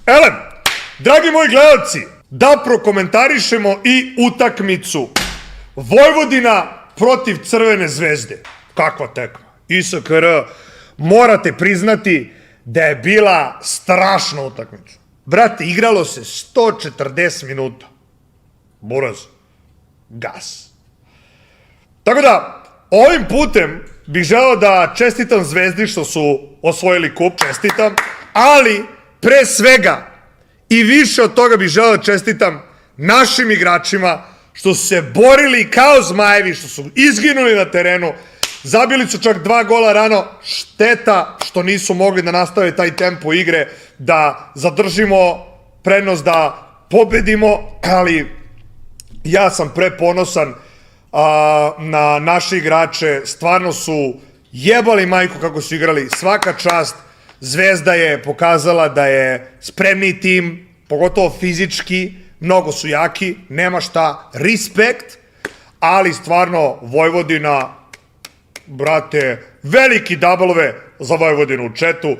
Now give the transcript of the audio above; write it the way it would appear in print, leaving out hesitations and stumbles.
Elem, dragi moji gledalci, da prokomentarišemo i utakmicu Vojvodina protiv Crvene zvezde. Kakva tekma. ISKR, morate priznati da je bila strašna utakmica. Brate, igralo se 140 minuta. Buraz. Gas. Tako da, ovim putem bih želeo da čestitam Zvezdi što su osvojili kup, čestitam, ali pre svega i više od toga bih želeo da čestitam našim igračima što su se borili kao zmajevi, što su izginuli na terenu, zabili su čak 2 gola rano, šteta što nisu mogli da nastave taj tempo igre, da zadržimo prednost, da pobedimo, ali ja sam preponosan na naše igrače, stvarno su jebali majku kako su igrali, svaka čast. Zvezda je pokazala da je spremni tim, pogotovo fizički, mnogo su jaki, nema šta, respekt, ali stvarno Vojvodina, brate, veliki dablove za Vojvodinu u četu.